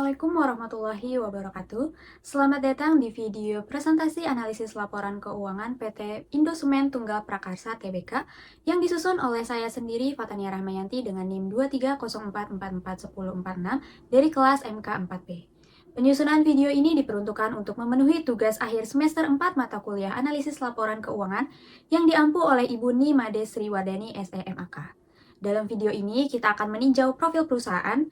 Assalamualaikum warahmatullahi wabarakatuh. Selamat datang di video presentasi analisis laporan keuangan PT Indosemen Tunggal Prakarsa Tbk yang disusun oleh saya sendiri Fatania Rahmayanti dengan NIM 230444146 dari kelas MK 4B. Penyusunan video ini diperuntukkan untuk memenuhi tugas akhir semester 4 mata kuliah analisis laporan keuangan yang diampu oleh Ibu Nimade Sriwardani SEMAK. Dalam video ini kita akan meninjau profil perusahaan,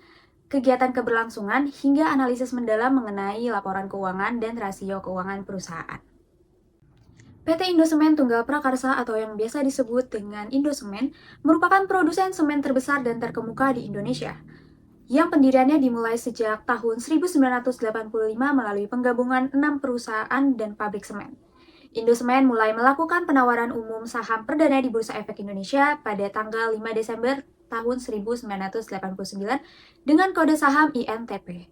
kegiatan keberlangsungan, hingga analisis mendalam mengenai laporan keuangan dan rasio keuangan perusahaan. PT Indosemen Tunggal Prakarsa atau yang biasa disebut dengan Indosemen merupakan produsen semen terbesar dan terkemuka di Indonesia, yang pendiriannya dimulai sejak tahun 1985 melalui penggabungan 6 perusahaan dan pabrik semen. Indosemen mulai melakukan penawaran umum saham perdana di Bursa Efek Indonesia pada tanggal 5 Desember tahun 1989 dengan kode saham INTP.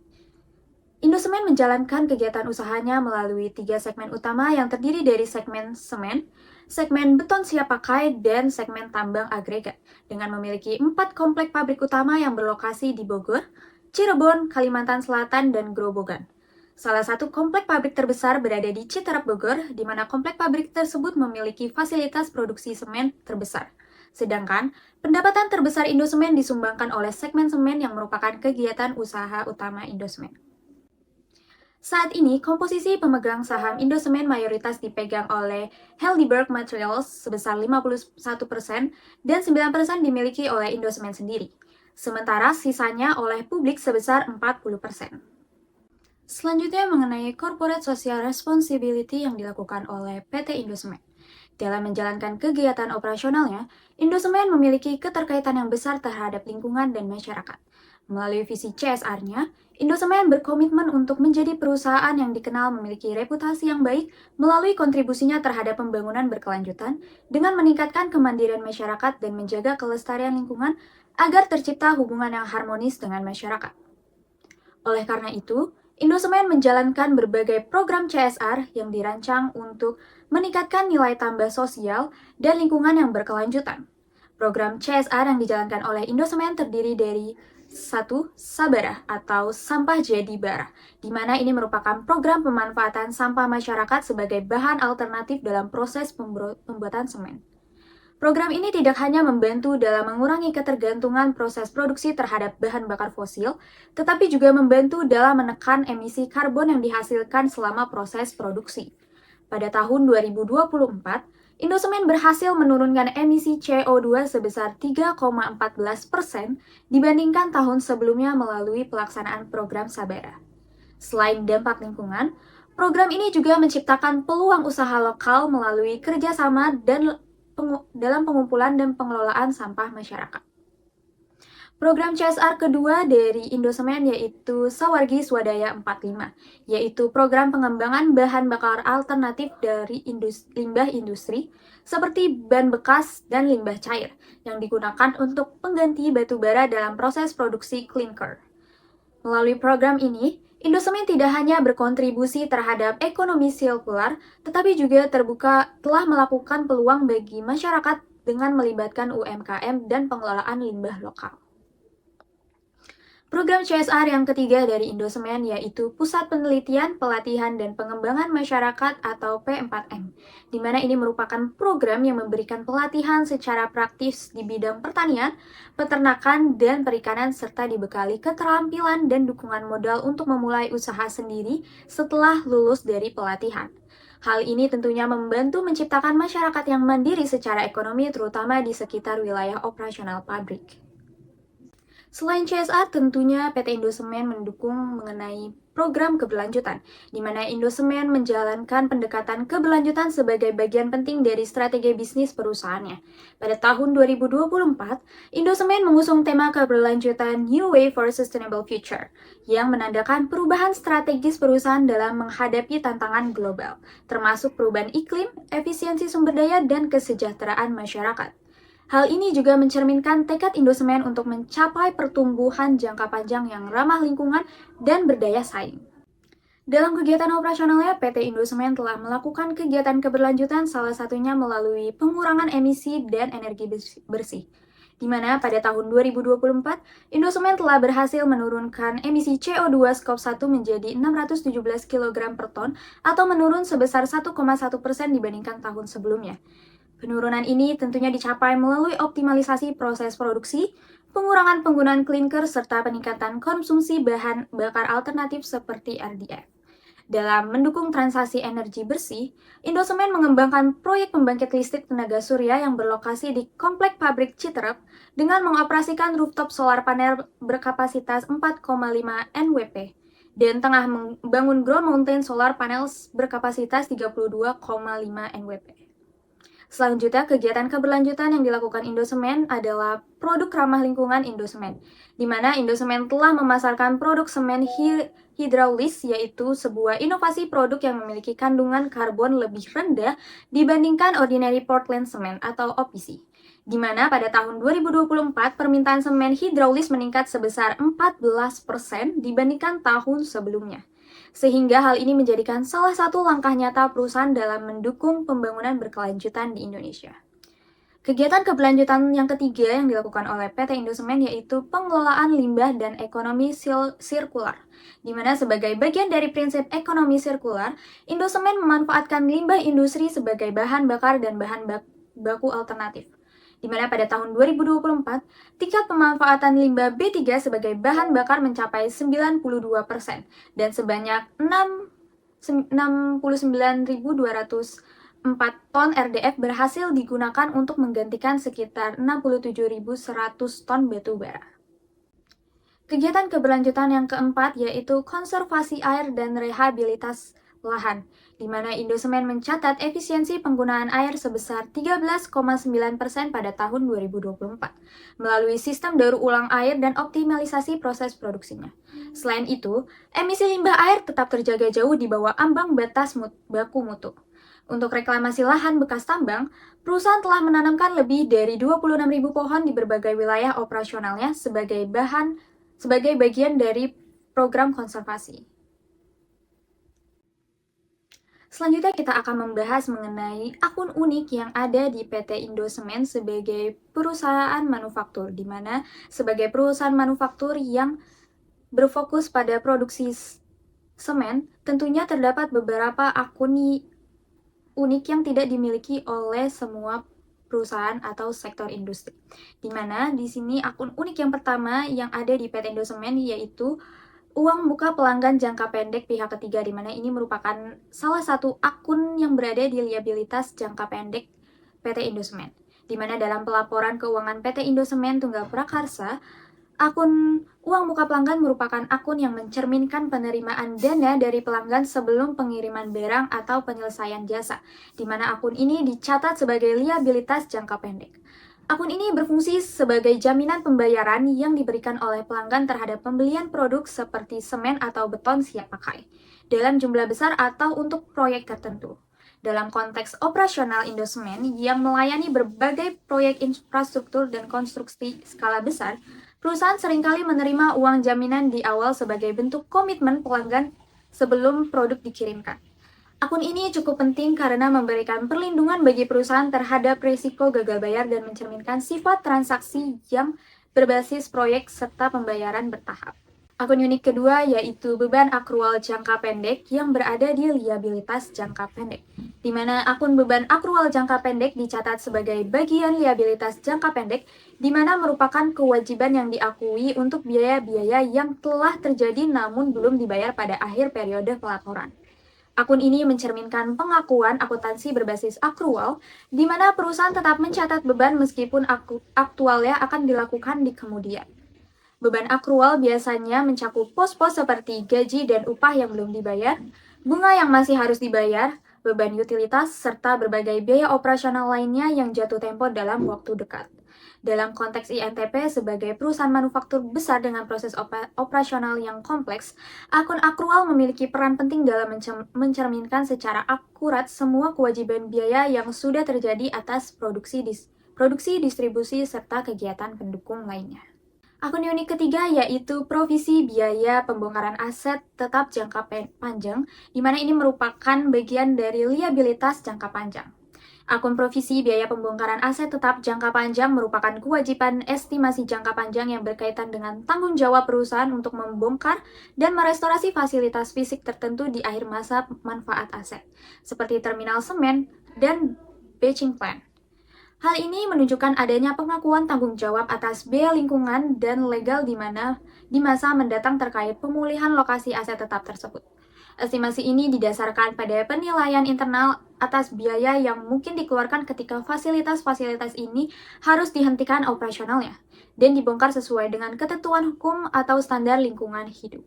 Indosemen menjalankan kegiatan usahanya melalui 3 segmen utama yang terdiri dari segmen semen, segmen beton siap pakai, dan segmen tambang agregat, dengan memiliki 4 komplek pabrik utama yang berlokasi di Bogor, Cirebon, Kalimantan Selatan, dan Grobogan. Salah satu komplek pabrik terbesar berada di Citerap, Bogor, di mana komplek pabrik tersebut memiliki fasilitas produksi semen terbesar. Sedangkan, pendapatan terbesar Indosemen disumbangkan oleh segmen semen yang merupakan kegiatan usaha utama Indosemen. Saat ini, komposisi pemegang saham Indosemen mayoritas dipegang oleh Heidelberg Materials sebesar 51% dan 9% dimiliki oleh Indosemen sendiri. Sementara sisanya oleh publik sebesar 40%. Selanjutnya mengenai Corporate Social Responsibility yang dilakukan oleh PT Indosemen. Dalam menjalankan kegiatan operasionalnya, Indosemen memiliki keterkaitan yang besar terhadap lingkungan dan masyarakat. Melalui visi CSR-nya, Indosemen berkomitmen untuk menjadi perusahaan yang dikenal memiliki reputasi yang baik melalui kontribusinya terhadap pembangunan berkelanjutan dengan meningkatkan kemandirian masyarakat dan menjaga kelestarian lingkungan agar tercipta hubungan yang harmonis dengan masyarakat. Oleh karena itu, Indosemen menjalankan berbagai program CSR yang dirancang untuk meningkatkan nilai tambah sosial dan lingkungan yang berkelanjutan. Program CSR yang dijalankan oleh Indosemen terdiri dari 1. Sabarah atau Sampah Jadi Barah, di mana ini merupakan program pemanfaatan sampah masyarakat sebagai bahan alternatif dalam proses pembuatan semen. Program ini tidak hanya membantu dalam mengurangi ketergantungan proses produksi terhadap bahan bakar fosil, tetapi juga membantu dalam menekan emisi karbon yang dihasilkan selama proses produksi. Pada tahun 2024, Indosemen berhasil menurunkan emisi CO2 sebesar 3,14% dibandingkan tahun sebelumnya melalui pelaksanaan program Sabara. Selain dampak lingkungan, program ini juga menciptakan peluang usaha lokal melalui kerjasama dalam pengumpulan dan pengelolaan sampah masyarakat. Program CSR kedua dari Indosemen yaitu Sawargi Swadaya 45, yaitu program pengembangan bahan bakar alternatif dari limbah industri seperti ban bekas dan limbah cair yang digunakan untuk pengganti batu bara dalam proses produksi clinker. Melalui program ini, Indosemen tidak hanya berkontribusi terhadap ekonomi sirkular, tetapi juga telah melakukan peluang bagi masyarakat dengan melibatkan UMKM dan pengelolaan limbah lokal. Program CSR yang ketiga dari Indosemen yaitu Pusat Penelitian, Pelatihan, dan Pengembangan Masyarakat atau P4M, di mana ini merupakan program yang memberikan pelatihan secara praktis di bidang pertanian, peternakan, dan perikanan serta dibekali keterampilan dan dukungan modal untuk memulai usaha sendiri setelah lulus dari pelatihan. Hal ini tentunya membantu menciptakan masyarakat yang mandiri secara ekonomi terutama di sekitar wilayah operasional pabrik. Selain CSR, tentunya PT Indosemen mendukung mengenai program keberlanjutan, di mana Indosemen menjalankan pendekatan keberlanjutan sebagai bagian penting dari strategi bisnis perusahaannya. Pada tahun 2024, Indosemen mengusung tema keberlanjutan New Way for Sustainable Future, yang menandakan perubahan strategis perusahaan dalam menghadapi tantangan global, termasuk perubahan iklim, efisiensi sumber daya, dan kesejahteraan masyarakat. Hal ini juga mencerminkan tekad Indosemen untuk mencapai pertumbuhan jangka panjang yang ramah lingkungan dan berdaya saing. Dalam kegiatan operasionalnya, PT Indosemen telah melakukan kegiatan keberlanjutan salah satunya melalui pengurangan emisi dan energi bersih, di mana pada tahun 2024, Indosemen telah berhasil menurunkan emisi CO2 skop 1 menjadi 617 kg per ton atau menurun sebesar 1,1% dibandingkan tahun sebelumnya. Penurunan ini tentunya dicapai melalui optimalisasi proses produksi, pengurangan penggunaan klinker, serta peningkatan konsumsi bahan bakar alternatif seperti RDF. Dalam mendukung transaksi energi bersih, Indosemen mengembangkan proyek pembangkit listrik tenaga surya yang berlokasi di Komplek Pabrik Citerep dengan mengoperasikan rooftop solar panel berkapasitas 4,5 NWP dan tengah membangun ground mountain solar panels berkapasitas 32,5 NWP. Selanjutnya, kegiatan keberlanjutan yang dilakukan Indosemen adalah produk ramah lingkungan Indosemen, di mana Indosemen telah memasarkan produk semen hidraulis, yaitu sebuah inovasi produk yang memiliki kandungan karbon lebih rendah dibandingkan ordinary Portland cement atau OPC, di mana pada tahun 2024 permintaan semen hidraulis meningkat sebesar 14% dibandingkan tahun sebelumnya. Sehingga hal ini menjadikan salah satu langkah nyata perusahaan dalam mendukung pembangunan berkelanjutan di Indonesia. Kegiatan keberlanjutan yang ketiga yang dilakukan oleh PT Indosemen yaitu pengelolaan limbah dan ekonomi sirkular, di mana sebagai bagian dari prinsip ekonomi sirkular, Indosemen memanfaatkan limbah industri sebagai bahan bakar dan bahan baku alternatif, di mana pada tahun 2024, tingkat pemanfaatan limbah B3 sebagai bahan bakar mencapai 92% dan sebanyak 69.204 ton RDF berhasil digunakan untuk menggantikan sekitar 67.100 ton batu bara. Kegiatan keberlanjutan yang keempat yaitu konservasi air dan rehabilitas lahan, di mana Indosemen mencatat efisiensi penggunaan air sebesar 13,9% pada tahun 2024 melalui sistem daur ulang air dan optimalisasi proses produksinya. Selain itu, emisi limbah air tetap terjaga jauh di bawah ambang batas baku mutu. Untuk reklamasi lahan bekas tambang, perusahaan telah menanamkan lebih dari 26.000 pohon di berbagai wilayah operasionalnya sebagai bagian dari program konservasi. Selanjutnya kita akan membahas mengenai akun unik yang ada di PT Indosemen sebagai perusahaan manufaktur, di mana sebagai perusahaan manufaktur yang berfokus pada produksi semen, tentunya terdapat beberapa akun unik yang tidak dimiliki oleh semua perusahaan atau sektor industri. Di mana di sini akun unik yang pertama yang ada di PT Indosemen yaitu uang muka pelanggan jangka pendek pihak ketiga, di mana ini merupakan salah satu akun yang berada di liabilitas jangka pendek PT Indosemen, di mana dalam pelaporan keuangan PT Indosemen Tunggal Prakarsa, akun uang muka pelanggan merupakan akun yang mencerminkan penerimaan dana dari pelanggan sebelum pengiriman barang atau penyelesaian jasa, di mana akun ini dicatat sebagai liabilitas jangka pendek. Akun ini berfungsi sebagai jaminan pembayaran yang diberikan oleh pelanggan terhadap pembelian produk seperti semen atau beton siap pakai, dalam jumlah besar atau untuk proyek tertentu. Dalam konteks operasional Indosemen yang melayani berbagai proyek infrastruktur dan konstruksi skala besar, perusahaan seringkali menerima uang jaminan di awal sebagai bentuk komitmen pelanggan sebelum produk dikirimkan. Akun ini cukup penting karena memberikan perlindungan bagi perusahaan terhadap risiko gagal bayar dan mencerminkan sifat transaksi yang berbasis proyek serta pembayaran bertahap. Akun unik kedua yaitu beban akrual jangka pendek yang berada di liabilitas jangka pendek, di mana akun beban akrual jangka pendek dicatat sebagai bagian liabilitas jangka pendek, di mana merupakan kewajiban yang diakui untuk biaya-biaya yang telah terjadi namun belum dibayar pada akhir periode pelaporan. Akun ini mencerminkan pengakuan akuntansi berbasis akrual, di mana perusahaan tetap mencatat beban meskipun aktualnya akan dilakukan di kemudian. Beban akrual biasanya mencakup pos-pos seperti gaji dan upah yang belum dibayar, bunga yang masih harus dibayar, beban utilitas, serta berbagai biaya operasional lainnya yang jatuh tempo dalam waktu dekat. Dalam konteks INTP sebagai perusahaan manufaktur besar dengan proses operasional yang kompleks, akun akrual memiliki peran penting dalam mencerminkan secara akurat semua kewajiban biaya yang sudah terjadi atas produksi, distribusi, serta kegiatan pendukung lainnya. Akun unik ketiga yaitu provisi biaya pembongkaran aset tetap jangka panjang, di mana ini merupakan bagian dari liabilitas jangka panjang. Akun provisi biaya pembongkaran aset tetap jangka panjang merupakan kewajiban estimasi jangka panjang yang berkaitan dengan tanggung jawab perusahaan untuk membongkar dan merestorasi fasilitas fisik tertentu di akhir masa manfaat aset, seperti terminal semen dan batching plant. Hal ini menunjukkan adanya pengakuan tanggung jawab atas biaya lingkungan dan legal di masa mendatang terkait pemulihan lokasi aset tetap tersebut. Estimasi ini didasarkan pada penilaian internal atas biaya yang mungkin dikeluarkan ketika fasilitas-fasilitas ini harus dihentikan operasionalnya dan dibongkar sesuai dengan ketentuan hukum atau standar lingkungan hidup.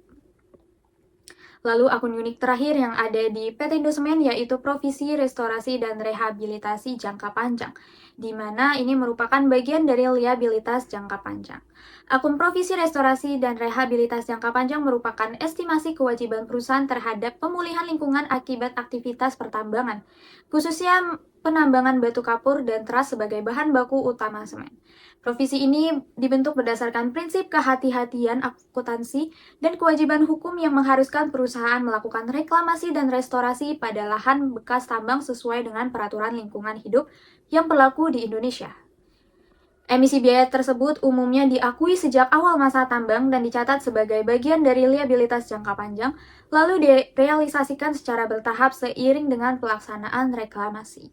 Lalu akun unik terakhir yang ada di PT Indosemen yaitu Provisi Restorasi dan Rehabilitasi Jangka Panjang, di mana ini merupakan bagian dari liabilitas jangka panjang. Akun Provisi Restorasi dan Rehabilitasi Jangka Panjang merupakan estimasi kewajiban perusahaan terhadap pemulihan lingkungan akibat aktivitas pertambangan, khususnya penambangan batu kapur dan teras sebagai bahan baku utama semen. Provisi ini dibentuk berdasarkan prinsip kehati-hatian akuntansi dan kewajiban hukum yang mengharuskan perusahaan melakukan reklamasi dan restorasi pada lahan bekas tambang sesuai dengan peraturan lingkungan hidup yang berlaku di Indonesia. Emisi biaya tersebut umumnya diakui sejak awal masa tambang dan dicatat sebagai bagian dari liabilitas jangka panjang, lalu direalisasikan secara bertahap seiring dengan pelaksanaan reklamasi.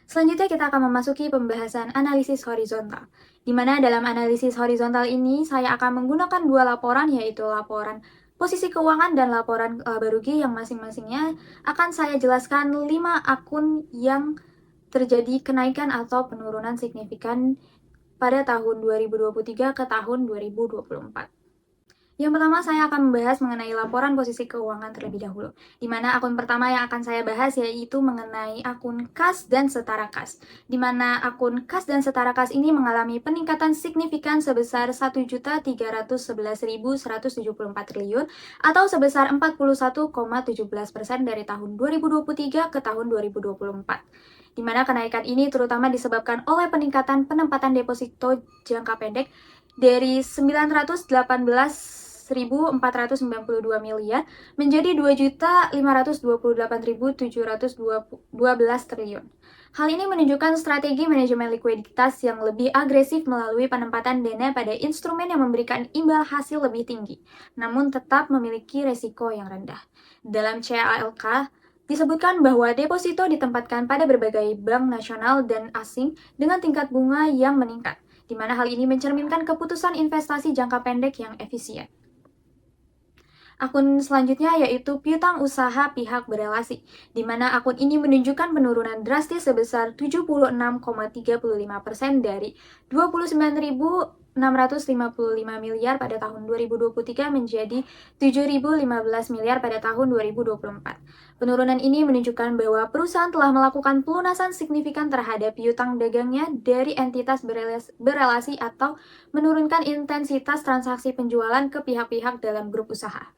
Selanjutnya kita akan memasuki pembahasan analisis horizontal, di mana dalam analisis horizontal ini saya akan menggunakan dua laporan, yaitu laporan posisi keuangan dan laporan laba rugi yang masing-masingnya akan saya jelaskan 5 akun yang terjadi kenaikan atau penurunan signifikan pada tahun 2023 ke tahun 2024. Yang pertama, saya akan membahas mengenai laporan posisi keuangan terlebih dahulu, di mana akun pertama yang akan saya bahas yaitu mengenai akun kas dan setara kas, di mana akun kas dan setara kas ini mengalami peningkatan signifikan sebesar 1.311.174 triliun atau sebesar 41,17% dari tahun 2023 ke tahun 2024. Di mana kenaikan ini terutama disebabkan oleh peningkatan penempatan deposito jangka pendek dari 918.492 miliar menjadi 2.528.712 triliun. Hal ini menunjukkan strategi manajemen likuiditas yang lebih agresif melalui penempatan dana pada instrumen yang memberikan imbal hasil lebih tinggi, namun tetap memiliki resiko yang rendah. Dalam CALK, disebutkan bahwa deposito ditempatkan pada berbagai bank nasional dan asing dengan tingkat bunga yang meningkat, di mana hal ini mencerminkan keputusan investasi jangka pendek yang efisien. Akun selanjutnya yaitu piutang usaha pihak berelasi, di mana akun ini menunjukkan penurunan drastis sebesar 76,35% dari 29.655 miliar pada tahun 2023 menjadi 7.015 miliar pada tahun 2024. Penurunan ini menunjukkan bahwa perusahaan telah melakukan pelunasan signifikan terhadap piutang dagangnya dari entitas berelasi atau menurunkan intensitas transaksi penjualan ke pihak-pihak dalam grup usaha.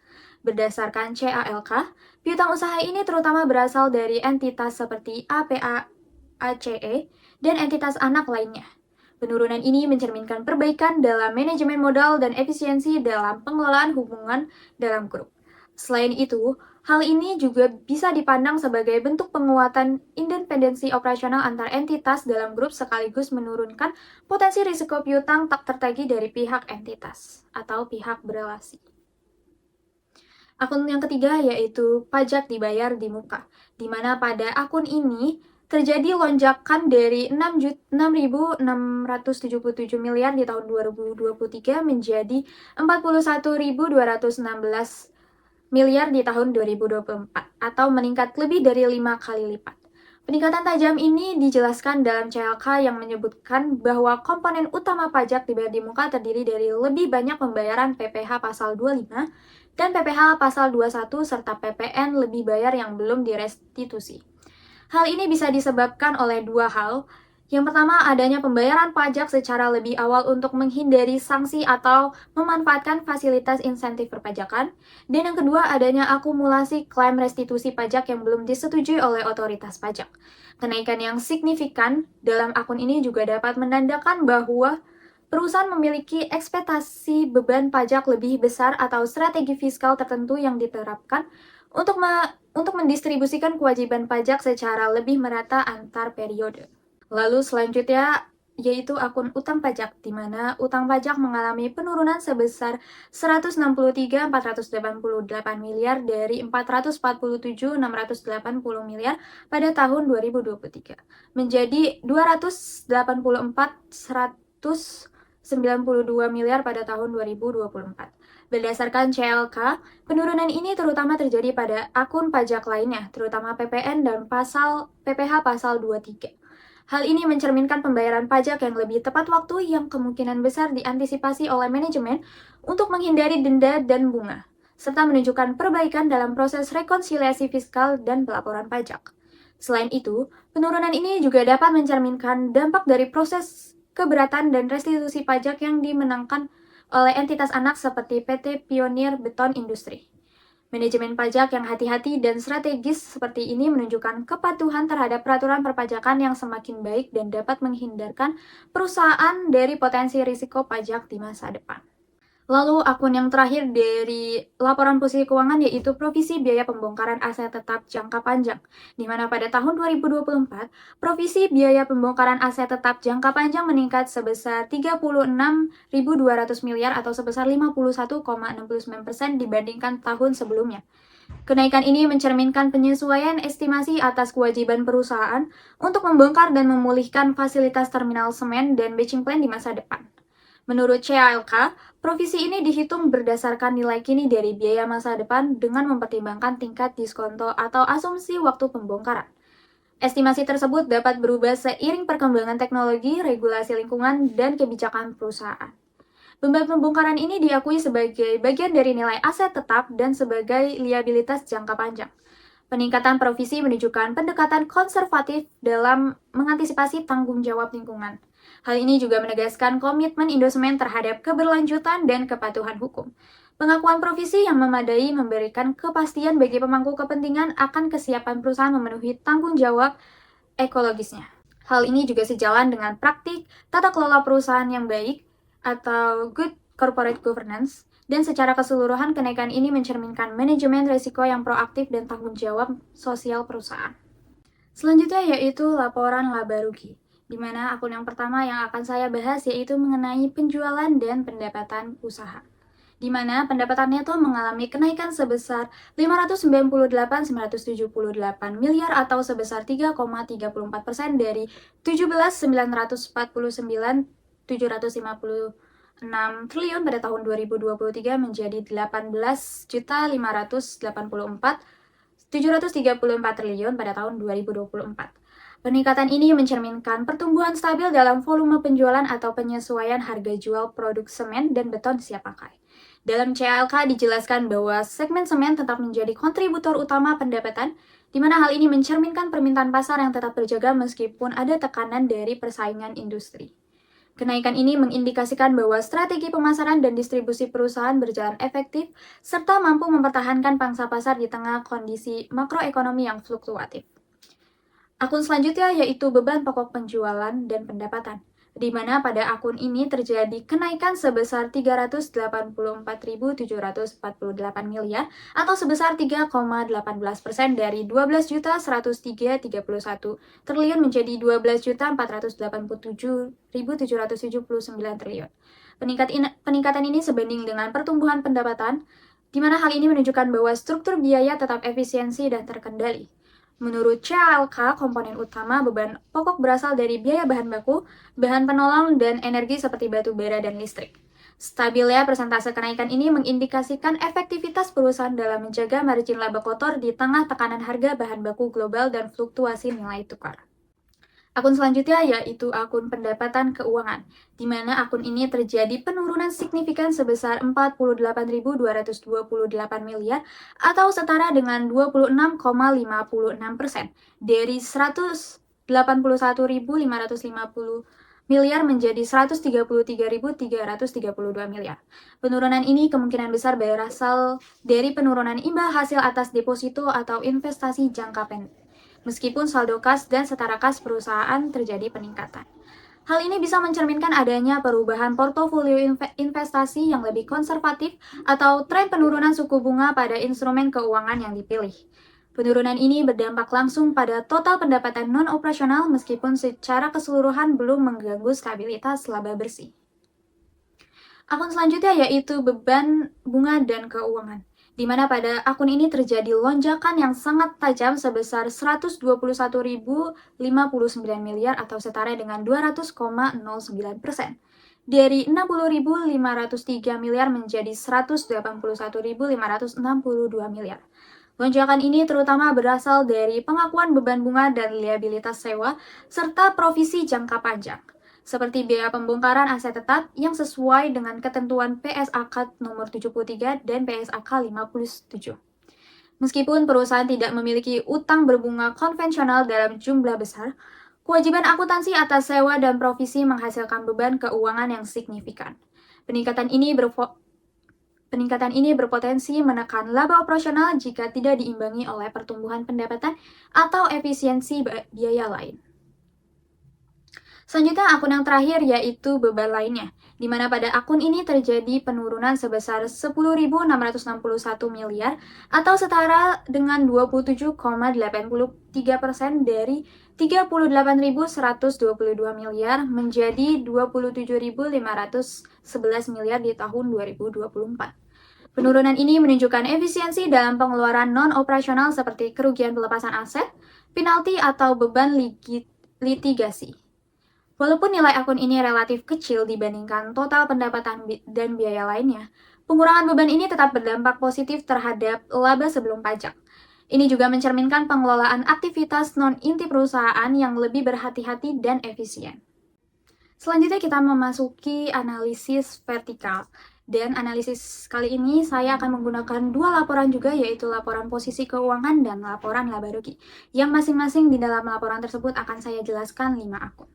Berdasarkan CALK, piutang usaha ini terutama berasal dari entitas seperti APA, ACE, dan entitas anak lainnya. Penurunan ini mencerminkan perbaikan dalam manajemen modal dan efisiensi dalam pengelolaan hubungan dalam grup. Selain itu, hal ini juga bisa dipandang sebagai bentuk penguatan independensi operasional antar entitas dalam grup sekaligus menurunkan potensi risiko piutang tak tertagih dari pihak entitas atau pihak berelasi. Akun yang ketiga yaitu pajak dibayar di muka, di mana pada akun ini terjadi lonjakan dari 6.677 miliar di tahun 2023 menjadi 41.216 miliar di tahun 2024, atau meningkat lebih dari 5 kali lipat. Peningkatan tajam ini dijelaskan dalam CLK yang menyebutkan bahwa komponen utama pajak dibayar di muka terdiri dari lebih banyak pembayaran PPh pasal 25 dan PPh pasal 21 serta PPN lebih bayar yang belum direstitusi. Hal ini bisa disebabkan oleh dua hal. Yang pertama, adanya pembayaran pajak secara lebih awal untuk menghindari sanksi atau memanfaatkan fasilitas insentif perpajakan. Dan yang kedua, adanya akumulasi klaim restitusi pajak yang belum disetujui oleh otoritas pajak. Kenaikan yang signifikan dalam akun ini juga dapat menandakan bahwa perusahaan memiliki ekspektasi beban pajak lebih besar atau strategi fiskal tertentu yang diterapkan untuk mendistribusikan kewajiban pajak secara lebih merata antar periode. Lalu selanjutnya yaitu akun utang pajak, di mana utang pajak mengalami penurunan sebesar 163.488 miliar dari 447.680 miliar pada tahun 2023 menjadi 284.192 miliar pada tahun 2024. Berdasarkan CLK, penurunan ini terutama terjadi pada akun pajak lainnya, terutama PPN dan PPh pasal 23. Hal ini mencerminkan pembayaran pajak yang lebih tepat waktu yang kemungkinan besar diantisipasi oleh manajemen untuk menghindari denda dan bunga, serta menunjukkan perbaikan dalam proses rekonsiliasi fiskal dan pelaporan pajak. Selain itu, penurunan ini juga dapat mencerminkan dampak dari proses keberatan dan restitusi pajak yang dimenangkan oleh entitas anak seperti PT Pionir Beton Industri. Manajemen pajak yang hati-hati dan strategis seperti ini menunjukkan kepatuhan terhadap peraturan perpajakan yang semakin baik dan dapat menghindarkan perusahaan dari potensi risiko pajak di masa depan. Lalu akun yang terakhir dari laporan posisi keuangan yaitu provisi biaya pembongkaran aset tetap jangka panjang, di mana pada tahun 2024, provisi biaya pembongkaran aset tetap jangka panjang meningkat sebesar 36.200 miliar atau sebesar 51,69% dibandingkan tahun sebelumnya. Kenaikan ini mencerminkan penyesuaian estimasi atas kewajiban perusahaan untuk membongkar dan memulihkan fasilitas terminal semen dan batching plant di masa depan. Menurut CALK, provisi ini dihitung berdasarkan nilai kini dari biaya masa depan dengan mempertimbangkan tingkat diskonto atau asumsi waktu pembongkaran. Estimasi tersebut dapat berubah seiring perkembangan teknologi, regulasi lingkungan, dan kebijakan perusahaan. Beban pembongkaran ini diakui sebagai bagian dari nilai aset tetap dan sebagai liabilitas jangka panjang. Peningkatan provisi menunjukkan pendekatan konservatif dalam mengantisipasi tanggung jawab lingkungan. Hal ini juga menegaskan komitmen Indosemen terhadap keberlanjutan dan kepatuhan hukum. Pengakuan provisi yang memadai memberikan kepastian bagi pemangku kepentingan akan kesiapan perusahaan memenuhi tanggung jawab ekologisnya. Hal ini juga sejalan dengan praktik tata kelola perusahaan yang baik atau good corporate governance, dan secara keseluruhan kenaikan ini mencerminkan manajemen risiko yang proaktif dan tanggung jawab sosial perusahaan. Selanjutnya yaitu laporan laba rugi, di mana akun yang pertama yang akan saya bahas yaitu mengenai penjualan dan pendapatan usaha, di mana pendapatan neto mengalami kenaikan sebesar 598.978 miliar atau sebesar 3,34% dari 17.949.756 triliun pada tahun 2023 menjadi 18.584.734 triliun pada tahun 2024. Peningkatan ini mencerminkan pertumbuhan stabil dalam volume penjualan atau penyesuaian harga jual produk semen dan beton siap pakai. Dalam CLK dijelaskan bahwa segmen semen tetap menjadi kontributor utama pendapatan, di mana hal ini mencerminkan permintaan pasar yang tetap terjaga meskipun ada tekanan dari persaingan industri. Kenaikan ini mengindikasikan bahwa strategi pemasaran dan distribusi perusahaan berjalan efektif serta mampu mempertahankan pangsa pasar di tengah kondisi makroekonomi yang fluktuatif. Akun selanjutnya yaitu beban pokok penjualan dan pendapatan, di mana pada akun ini terjadi kenaikan sebesar 384.748 miliar atau sebesar 3,18% dari 12.103.31 triliun menjadi 12.487.779 triliun. Peningkatan ini sebanding dengan pertumbuhan pendapatan, di mana hal ini menunjukkan bahwa struktur biaya tetap efisiensi dan terkendali. Menurut CLK, komponen utama beban pokok berasal dari biaya bahan baku, bahan penolong, dan energi seperti batu bara dan listrik. Stabilnya persentase kenaikan ini mengindikasikan efektivitas perusahaan dalam menjaga margin laba kotor di tengah tekanan harga bahan baku global dan fluktuasi nilai tukar. Akun selanjutnya yaitu akun pendapatan keuangan, di mana akun ini terjadi penurunan signifikan sebesar 48.228 miliar atau setara dengan 26,56% dari 181.550 miliar menjadi 133.332 miliar. Penurunan ini kemungkinan besar berasal dari penurunan imbal hasil atas deposito atau investasi jangka pendek, meskipun saldo kas dan setara kas perusahaan terjadi peningkatan. Hal ini bisa mencerminkan adanya perubahan portofolio investasi yang lebih konservatif atau tren penurunan suku bunga pada instrumen keuangan yang dipilih. Penurunan ini berdampak langsung pada total pendapatan non-operasional meskipun secara keseluruhan belum mengganggu stabilitas laba bersih. Akun selanjutnya yaitu beban bunga dan keuangan, di mana pada akun ini terjadi lonjakan yang sangat tajam sebesar 121.059 miliar atau setara dengan 200,09%. Dari 60.503 miliar menjadi 181.562 miliar. Lonjakan ini terutama berasal dari pengakuan beban bunga dan liabilitas sewa, serta provisi jangka panjang, seperti biaya pembongkaran aset tetap yang sesuai dengan ketentuan PSAK nomor 73 dan PSAK 57. Meskipun perusahaan tidak memiliki utang berbunga konvensional dalam jumlah besar, kewajiban akuntansi atas sewa dan provisi menghasilkan beban keuangan yang signifikan. Peningkatan ini berpotensi menekan laba operasional jika tidak diimbangi oleh pertumbuhan pendapatan atau efisiensi biaya lain. Selanjutnya akun yang terakhir yaitu beban lainnya, di mana pada akun ini terjadi penurunan sebesar 10.661 miliar atau setara dengan 27,83% dari 38.122 miliar menjadi 27.511 miliar di tahun 2024. Penurunan ini menunjukkan efisiensi dalam pengeluaran non-operasional seperti kerugian pelepasan aset, penalti atau beban litigasi. Walaupun nilai akun ini relatif kecil dibandingkan total pendapatan dan biaya lainnya, pengurangan beban ini tetap berdampak positif terhadap laba sebelum pajak. Ini juga mencerminkan pengelolaan aktivitas non-inti perusahaan yang lebih berhati-hati dan efisien. Selanjutnya kita memasuki analisis vertikal. Dan analisis kali ini saya akan menggunakan dua laporan juga, yaitu laporan posisi keuangan dan laporan laba rugi. Yang masing-masing di dalam laporan tersebut akan saya jelaskan 5 akun.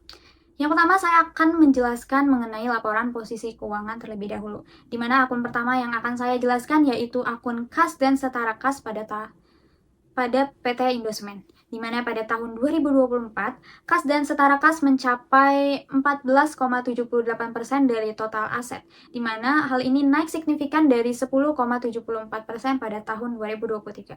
Yang pertama, saya akan menjelaskan mengenai laporan posisi keuangan terlebih dahulu, di mana akun pertama yang akan saya jelaskan yaitu akun kas dan setara kas pada PT Indosemen, di mana pada tahun 2024, kas dan setara kas mencapai 14,78% dari total aset, di mana hal ini naik signifikan dari 10,74% pada tahun 2023.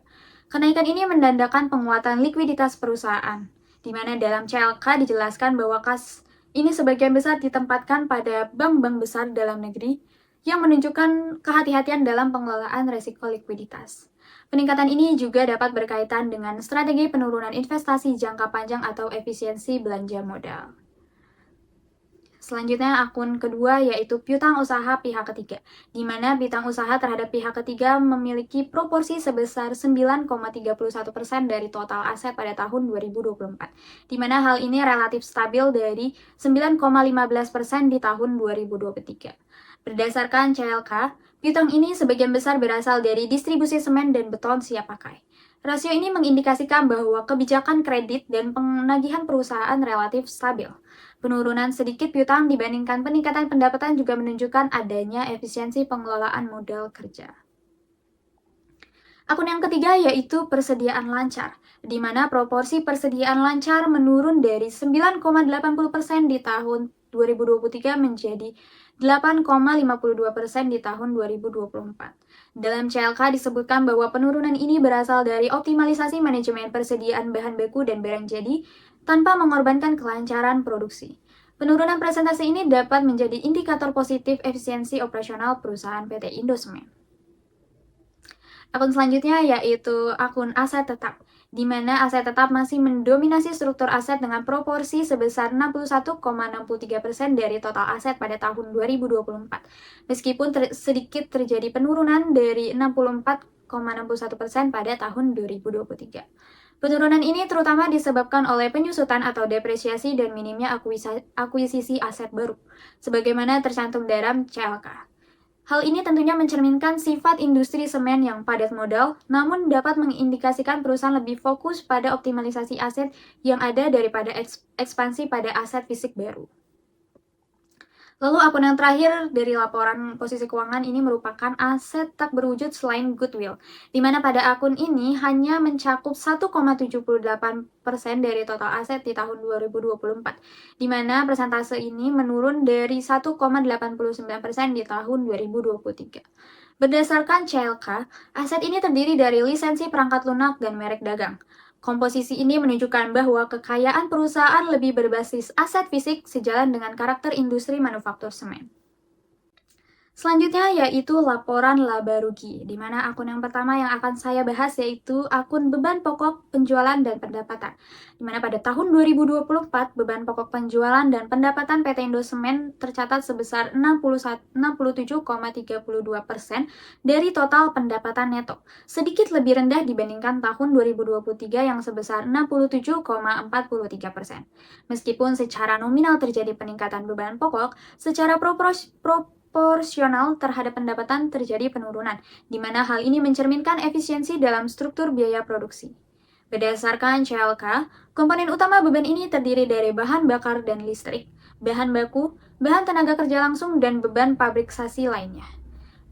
Kenaikan ini menandakan penguatan likuiditas perusahaan, di mana dalam CLK dijelaskan bahwa kas ini sebagian besar ditempatkan pada bank-bank besar dalam negeri yang menunjukkan kehati-hatian dalam pengelolaan risiko likuiditas. Peningkatan ini juga dapat berkaitan dengan strategi penurunan investasi jangka panjang atau efisiensi belanja modal. Selanjutnya akun kedua yaitu piutang usaha pihak ketiga, di mana piutang usaha terhadap pihak ketiga memiliki proporsi sebesar 9,31% dari total aset pada tahun 2024, di mana hal ini relatif stabil dari 9,15% di tahun 2023. Berdasarkan CLK, piutang ini sebagian besar berasal dari distribusi semen dan beton siap pakai. Rasio ini mengindikasikan bahwa kebijakan kredit dan penagihan perusahaan relatif stabil. Penurunan sedikit piutang dibandingkan peningkatan pendapatan juga menunjukkan adanya efisiensi pengelolaan modal kerja. Akun yang ketiga yaitu persediaan lancar, di mana proporsi persediaan lancar menurun dari 9,80% di tahun 2023 menjadi 8,52% di tahun 2024. Dalam CLK disebutkan bahwa penurunan ini berasal dari optimalisasi manajemen persediaan bahan baku dan barang jadi tanpa mengorbankan kelancaran produksi. Penurunan presentasi ini dapat menjadi indikator positif efisiensi operasional perusahaan PT Indosemen. Akun selanjutnya yaitu akun aset tetap, di mana aset tetap masih mendominasi struktur aset dengan proporsi sebesar 61,63% dari total aset pada tahun 2024, meskipun sedikit terjadi penurunan dari 64,61% pada tahun 2023. Penurunan ini terutama disebabkan oleh penyusutan atau depresiasi dan minimnya akuisisi aset baru, sebagaimana tercantum dalam CLK. Hal ini tentunya mencerminkan sifat industri semen yang padat modal, namun dapat mengindikasikan perusahaan lebih fokus pada optimalisasi aset yang ada daripada ekspansi pada aset fisik baru. Lalu akun yang terakhir dari laporan posisi keuangan ini merupakan aset tak berwujud selain goodwill, di mana pada akun ini hanya mencakup 1,78% dari total aset di tahun 2024, di mana persentase ini menurun dari 1,89% di tahun 2023. Berdasarkan CLK, aset ini terdiri dari lisensi perangkat lunak dan merek dagang. Komposisi ini menunjukkan bahwa kekayaan perusahaan lebih berbasis aset fisik sejalan dengan karakter industri manufaktur semen. Selanjutnya yaitu laporan laba rugi, di mana akun yang pertama yang akan saya bahas yaitu akun beban pokok penjualan dan pendapatan. Di mana pada tahun 2024, beban pokok penjualan dan pendapatan PT Indosemen tercatat sebesar 67,32% dari total pendapatan neto, sedikit lebih rendah dibandingkan tahun 2023 yang sebesar 67,43%. Meskipun secara nominal terjadi peningkatan beban pokok, secara proporsional terhadap pendapatan terjadi penurunan, di mana hal ini mencerminkan efisiensi dalam struktur biaya produksi. Berdasarkan CLK, komponen utama beban ini terdiri dari bahan bakar dan listrik, bahan baku, bahan tenaga kerja langsung, dan beban pabriksasi lainnya.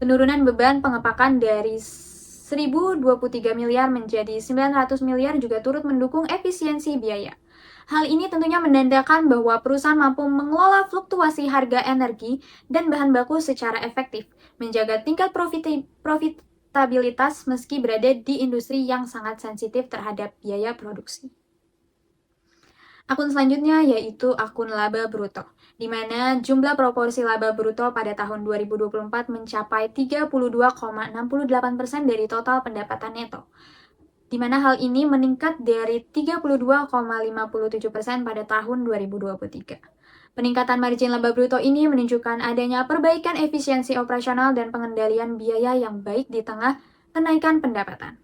Penurunan beban pengepakan dari 1.023 miliar menjadi 900 miliar juga turut mendukung efisiensi biaya. Hal ini tentunya menandakan bahwa perusahaan mampu mengelola fluktuasi harga energi dan bahan baku secara efektif, menjaga tingkat profitabilitas meski berada di industri yang sangat sensitif terhadap biaya produksi. Akun selanjutnya yaitu akun laba bruto, di mana jumlah proporsi laba bruto pada tahun 2024 mencapai 32,68% dari total pendapatan neto, di mana hal ini meningkat dari 32,57% pada tahun 2023. Peningkatan margin laba bruto ini menunjukkan adanya perbaikan efisiensi operasional dan pengendalian biaya yang baik di tengah kenaikan pendapatan.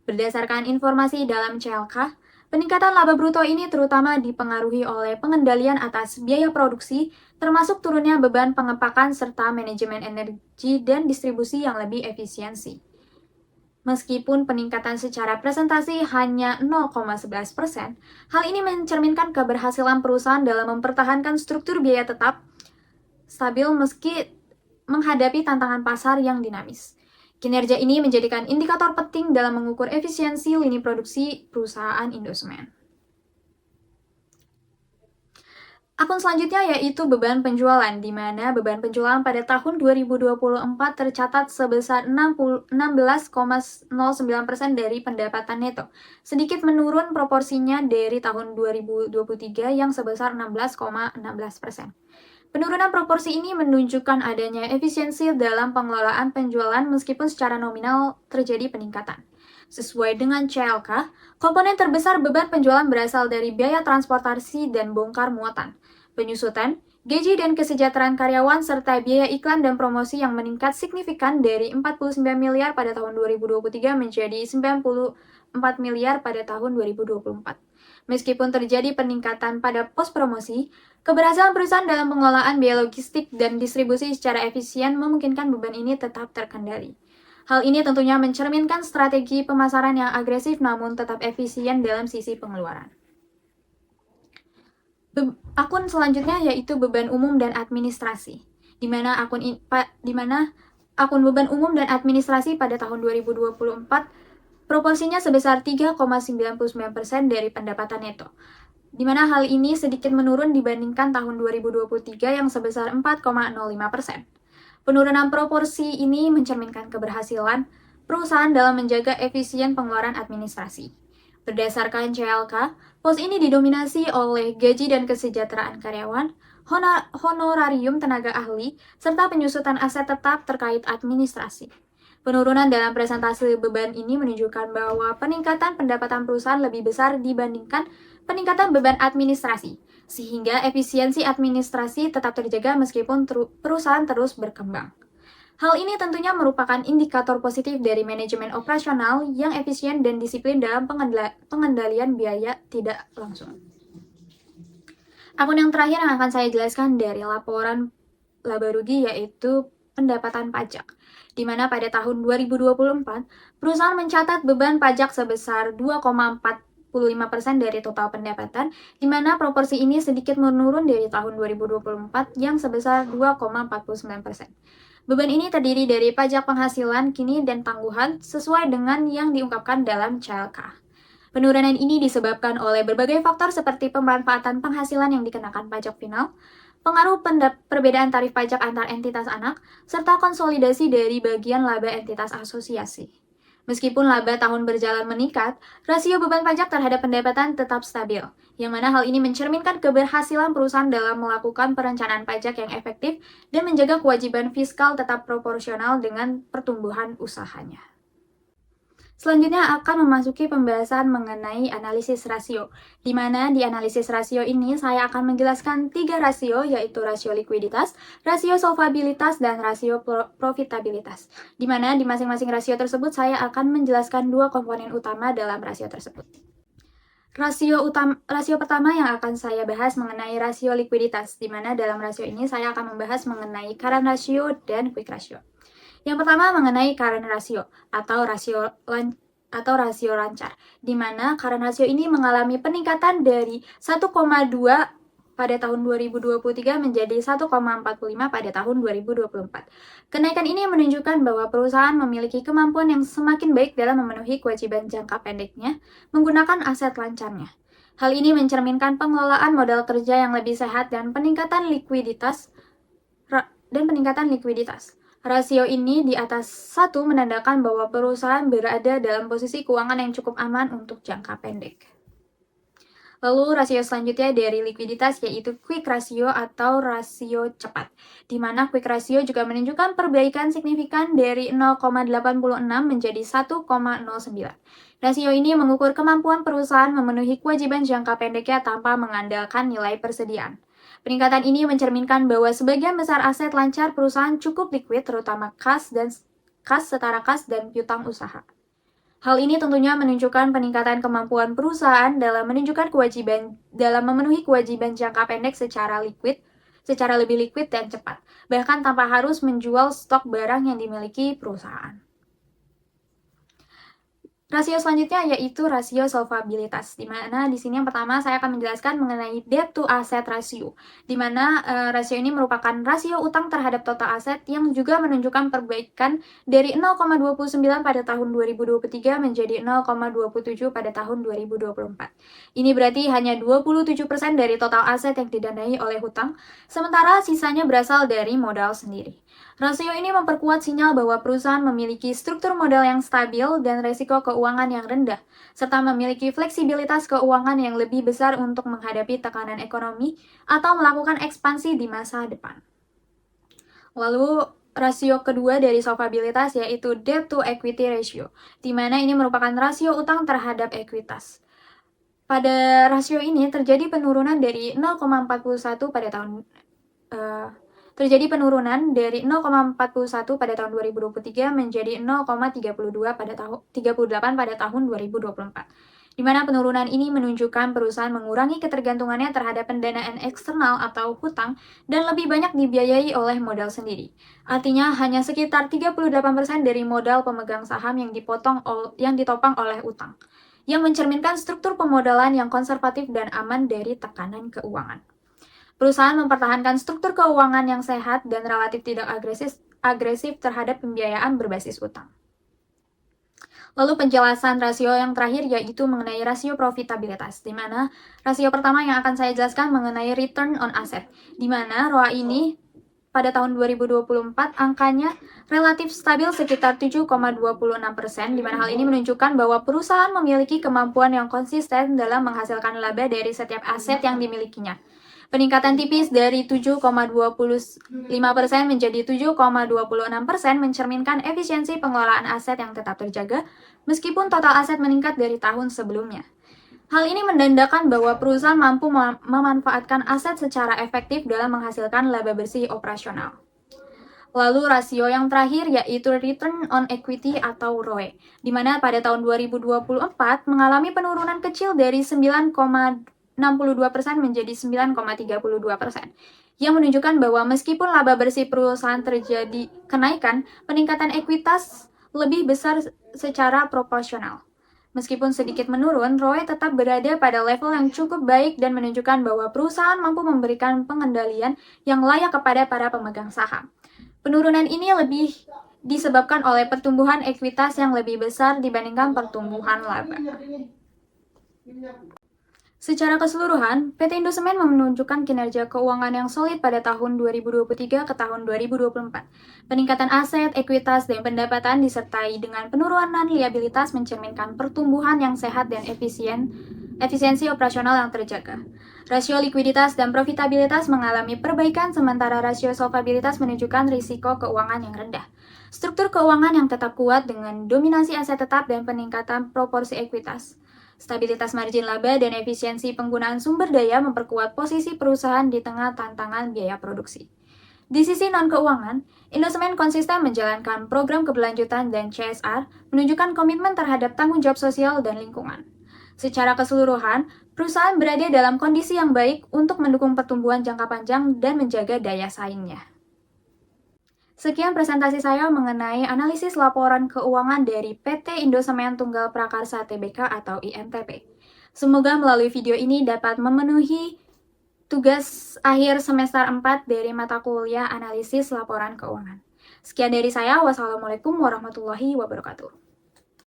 Berdasarkan informasi dalam CLK, peningkatan laba bruto ini terutama dipengaruhi oleh pengendalian atas biaya produksi, termasuk turunnya beban pengepakan serta manajemen energi dan distribusi yang lebih efisiensi. Meskipun peningkatan secara presentasi hanya 0,11%, hal ini mencerminkan keberhasilan perusahaan dalam mempertahankan struktur biaya tetap stabil meski menghadapi tantangan pasar yang dinamis. Kinerja ini menjadikan indikator penting dalam mengukur efisiensi lini produksi perusahaan Indosemen. Akun selanjutnya yaitu beban penjualan, di mana beban penjualan pada tahun 2024 tercatat sebesar 16,09% dari pendapatan neto, sedikit menurun proporsinya dari tahun 2023 yang sebesar 16,16%. Penurunan proporsi ini menunjukkan adanya efisiensi dalam pengelolaan penjualan meskipun secara nominal terjadi peningkatan. Sesuai dengan CLK, komponen terbesar beban penjualan berasal dari biaya transportasi dan bongkar muatan, penyusutan, gaji dan kesejahteraan karyawan, serta biaya iklan dan promosi yang meningkat signifikan dari 49 miliar pada tahun 2023 menjadi 94 miliar pada tahun 2024. Meskipun terjadi peningkatan pada pos promosi, keberhasilan perusahaan dalam pengelolaan biaya logistik dan distribusi secara efisien memungkinkan beban ini tetap terkendali. Hal ini tentunya mencerminkan strategi pemasaran yang agresif namun tetap efisien dalam sisi pengeluaran. Akun selanjutnya yaitu beban umum dan administrasi, di mana akun beban umum dan administrasi pada tahun 2024 proporsinya sebesar 3,99% dari pendapatan neto, di mana hal ini sedikit menurun dibandingkan tahun 2023 yang sebesar 4,05%. Penurunan proporsi ini mencerminkan keberhasilan perusahaan dalam menjaga efisien pengeluaran administrasi. Berdasarkan CLK, pos ini didominasi oleh gaji dan kesejahteraan karyawan, honorarium tenaga ahli, serta penyusutan aset tetap terkait administrasi. Penurunan dalam presentasi beban ini menunjukkan bahwa peningkatan pendapatan perusahaan lebih besar dibandingkan peningkatan beban administrasi, sehingga efisiensi administrasi tetap terjaga meskipun perusahaan terus berkembang. Hal ini tentunya merupakan indikator positif dari manajemen operasional yang efisien dan disiplin dalam pengendalian biaya tidak langsung. Akun yang terakhir yang akan saya jelaskan dari laporan laba rugi yaitu pendapatan pajak, di mana pada tahun 2024, perusahaan mencatat beban pajak sebesar 2,41 45% dari total pendapatan, di mana proporsi ini sedikit menurun dari tahun 2024 yang sebesar 2,49%. Beban ini terdiri dari pajak penghasilan kini dan tangguhan sesuai dengan yang diungkapkan dalam CLK. Penurunan ini disebabkan oleh berbagai faktor seperti pemanfaatan penghasilan yang dikenakan pajak final, pengaruh perbedaan tarif pajak antar entitas anak, serta konsolidasi dari bagian laba entitas asosiasi. Meskipun laba tahun berjalan meningkat, rasio beban pajak terhadap pendapatan tetap stabil, yang mana hal ini mencerminkan keberhasilan perusahaan dalam melakukan perencanaan pajak yang efektif dan menjaga kewajiban fiskal tetap proporsional dengan pertumbuhan usahanya. Selanjutnya akan memasuki pembahasan mengenai analisis rasio, di mana di analisis rasio ini saya akan menjelaskan 3 rasio, yaitu rasio likuiditas, rasio solvabilitas, dan rasio profitabilitas. Di mana di masing-masing rasio tersebut saya akan menjelaskan 2 komponen utama dalam rasio tersebut. Rasio pertama yang akan saya bahas mengenai rasio likuiditas, di mana dalam rasio ini saya akan membahas mengenai current ratio dan quick ratio. Yang pertama mengenai current ratio atau rasio lancar, di mana current ratio ini mengalami peningkatan dari 1,2 pada tahun 2023 menjadi 1,45 pada tahun 2024. Kenaikan ini menunjukkan bahwa perusahaan memiliki kemampuan yang semakin baik dalam memenuhi kewajiban jangka pendeknya menggunakan aset lancarnya. Hal ini mencerminkan pengelolaan modal kerja yang lebih sehat dan peningkatan likuiditas. Rasio ini di atas 1 menandakan bahwa perusahaan berada dalam posisi keuangan yang cukup aman untuk jangka pendek. Lalu rasio selanjutnya dari likuiditas yaitu quick ratio atau rasio cepat, di mana quick ratio juga menunjukkan perbaikan signifikan dari 0,86 menjadi 1,09. Rasio ini mengukur kemampuan perusahaan memenuhi kewajiban jangka pendeknya tanpa mengandalkan nilai persediaan. Peningkatan ini mencerminkan bahwa sebagian besar aset lancar perusahaan cukup likuid, terutama kas, setara kas, dan piutang usaha. Hal ini tentunya menunjukkan peningkatan kemampuan perusahaan dalam memenuhi kewajiban jangka pendek secara lebih likuid dan cepat, bahkan tanpa harus menjual stok barang yang dimiliki perusahaan. Rasio selanjutnya yaitu rasio solvabilitas, di mana di sini yang pertama saya akan menjelaskan mengenai debt to asset ratio, di mana rasio ini merupakan rasio utang terhadap total aset yang juga menunjukkan perbaikan dari 0,29 pada tahun 2023 menjadi 0,27 pada tahun 2024. Ini berarti hanya 27% dari total aset yang didanai oleh hutang, sementara sisanya berasal dari modal sendiri. Rasio ini memperkuat sinyal bahwa perusahaan memiliki struktur modal yang stabil dan resiko keuangan yang rendah, serta memiliki fleksibilitas keuangan yang lebih besar untuk menghadapi tekanan ekonomi atau melakukan ekspansi di masa depan. Lalu, rasio kedua dari solvabilitas yaitu debt to equity ratio, di mana ini merupakan rasio utang terhadap ekuitas. Pada rasio ini terjadi penurunan dari 0,41 pada tahun 2023 menjadi 0,38 pada tahun 2024. Di mana penurunan ini menunjukkan perusahaan mengurangi ketergantungannya terhadap pendanaan eksternal atau hutang dan lebih banyak dibiayai oleh modal sendiri. Artinya hanya sekitar 38% dari modal pemegang saham yang ditopang oleh utang, yang mencerminkan struktur pemodalan yang konservatif dan aman dari tekanan keuangan. Perusahaan mempertahankan struktur keuangan yang sehat dan relatif tidak agresif terhadap pembiayaan berbasis utang. Lalu penjelasan rasio yang terakhir yaitu mengenai rasio profitabilitas, di mana rasio pertama yang akan saya jelaskan mengenai return on asset, di mana ROA ini pada tahun 2024 angkanya relatif stabil sekitar 7,26%, di mana hal ini menunjukkan bahwa perusahaan memiliki kemampuan yang konsisten dalam menghasilkan laba dari setiap aset yang dimilikinya. Peningkatan tipis dari 7,25% menjadi 7,26% mencerminkan efisiensi pengelolaan aset yang tetap terjaga, meskipun total aset meningkat dari tahun sebelumnya. Hal ini menandakan bahwa perusahaan mampu memanfaatkan aset secara efektif dalam menghasilkan laba bersih operasional. Lalu rasio yang terakhir yaitu return on equity atau ROE, di mana pada tahun 2024 mengalami penurunan kecil dari 9,62% menjadi 9,32%, yang menunjukkan bahwa meskipun laba bersih perusahaan terjadi kenaikan, peningkatan ekuitas lebih besar secara proporsional. Meskipun sedikit menurun, ROE tetap berada pada level yang cukup baik dan menunjukkan bahwa perusahaan mampu memberikan pengendalian yang layak kepada para pemegang saham. Penurunan ini lebih disebabkan oleh pertumbuhan ekuitas yang lebih besar dibandingkan pertumbuhan laba. Secara keseluruhan, PT Indosemen menunjukkan kinerja keuangan yang solid pada tahun 2023 ke tahun 2024. Peningkatan aset, ekuitas, dan pendapatan disertai dengan penurunan liabilitas mencerminkan pertumbuhan yang sehat dan efisiensi operasional yang terjaga. Rasio likuiditas dan profitabilitas mengalami perbaikan sementara rasio solvabilitas menunjukkan risiko keuangan yang rendah. Struktur keuangan yang tetap kuat dengan dominasi aset tetap dan peningkatan proporsi ekuitas. Stabilitas margin laba dan efisiensi penggunaan sumber daya memperkuat posisi perusahaan di tengah tantangan biaya produksi. Di sisi non-keuangan, Indosemen konsisten menjalankan program keberlanjutan dan CSR, menunjukkan komitmen terhadap tanggung jawab sosial dan lingkungan. Secara keseluruhan, perusahaan berada dalam kondisi yang baik untuk mendukung pertumbuhan jangka panjang dan menjaga daya saingnya. Sekian presentasi saya mengenai analisis laporan keuangan dari PT Indosemen Tunggal Prakarsa Tbk atau INTP. Semoga melalui video ini dapat memenuhi tugas akhir semester 4 dari mata kuliah analisis laporan keuangan. Sekian dari saya, wassalamualaikum warahmatullahi wabarakatuh.